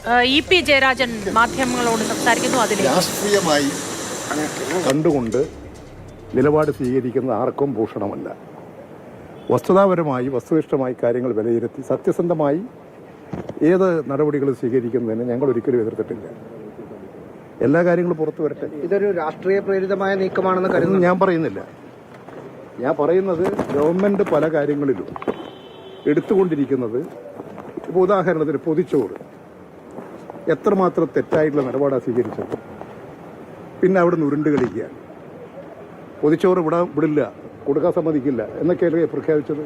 EP. Jayarajan മാധ്യമങ്ങളോട് സംസാരിക്കുന്നു. അതിൽ രാഷ്ട്രീയമായി കണ്ടുകൊണ്ട് നിലപാട് സ്വീകരിക്കുന്നത് ആർക്കും ഭൂഷണമല്ല. വസ്തുതാപരമായി വസ്തുനിഷ്ഠമായി കാര്യങ്ങൾ വിലയിരുത്തി സത്യസന്ധമായി ഏത് നടപടികൾ സ്വീകരിക്കുന്നതിന് ഞങ്ങൾ ഒരിക്കലും എതിർത്തിട്ടില്ല. എല്ലാ കാര്യങ്ങളും പുറത്തു വരട്ടെ. ഇതൊരു രാഷ്ട്രീയ പ്രേരിതമായ നീക്കമാണെന്ന് കരുതുന്നു. ഞാൻ പറയുന്നില്ല. ഞാൻ പറയുന്നത് ഗവൺമെന്റ് പല കാര്യങ്ങളിലും എടുത്തുകൊണ്ടിരിക്കുന്നത്, ഇപ്പോൾ ഉദാഹരണത്തിന് പൊതിച്ചോറ് എത്രമാത്രം തെറ്റായിട്ടുള്ള നിലപാടാണ് സ്വീകരിച്ചത്. പിന്നെ അവിടെ നിന്ന് ഉരുണ്ട് കളിക്കുക, പൊതിച്ചോറ് വിടില്ല, കൊടുക്കാൻ സമ്മതിക്കില്ല എന്നൊക്കെയല്ലേ പ്രഖ്യാപിച്ചത്.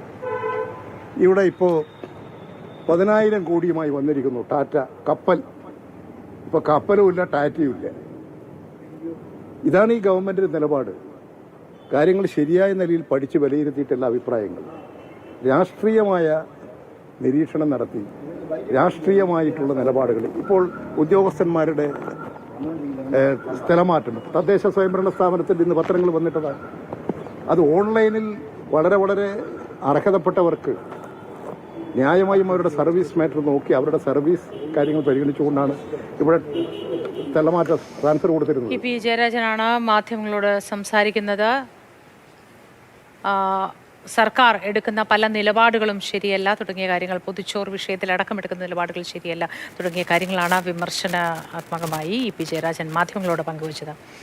ഇവിടെ ഇപ്പോൾ 10,000 കോടിയുമായി വന്നിരിക്കുന്നു ടാറ്റ കപ്പൽ. ഇപ്പോൾ കപ്പലും ഇല്ല, ടാറ്റയും ഇല്ല. ഇതാണ് ഈ ഗവൺമെന്റിന്റെ നിലപാട്. കാര്യങ്ങൾ ശരിയായ നിലയിൽ പഠിച്ച് വിലയിരുത്തിയിട്ടുള്ള അഭിപ്രായങ്ങൾ, രാഷ്ട്രീയമായ നിരീക്ഷണം നടത്തി രാഷ്ട്രീയമായിട്ടുള്ള നിലപാടുകൾ. ഇപ്പോൾ ഉദ്യോഗസ്ഥന്മാരുടെ സ്ഥലമാറ്റം തദ്ദേശ സ്വയംഭരണ സ്ഥാപനത്തിൽ ഇന്ന് പത്രങ്ങൾ വന്നിട്ടതാണ്. അത് ഓൺലൈനിൽ വളരെ വളരെ അർഹതപ്പെട്ടവർക്ക് ന്യായമായും അവരുടെ സർവീസ് മാറ്റർ നോക്കി അവരുടെ സർവീസ് കാര്യങ്ങൾ പരിഗണിച്ചുകൊണ്ടാണ് ഇവിടെ സ്ഥലമാറ്റ ട്രാൻസ്ഫർ കൊടുത്തിരുന്നത്. ഇ.പി. ജയരാജനാണ് മാധ്യമങ്ങളോട് സംസാരിക്കുന്നത്. സർക്കാർ എടുക്കുന്ന പല നിലപാടുകളും ശരിയല്ല തുടങ്ങിയ കാര്യങ്ങൾ, പൊതിച്ചോറ് വിഷയത്തിൽ അടക്കമെടുക്കുന്ന നിലപാടുകൾ ശരിയല്ല തുടങ്ങിയ കാര്യങ്ങളാണ് വിമർശനാത്മകമായി ഇ.പി. ജയരാജൻ മാധ്യമങ്ങളോട് പങ്കുവച്ചത്.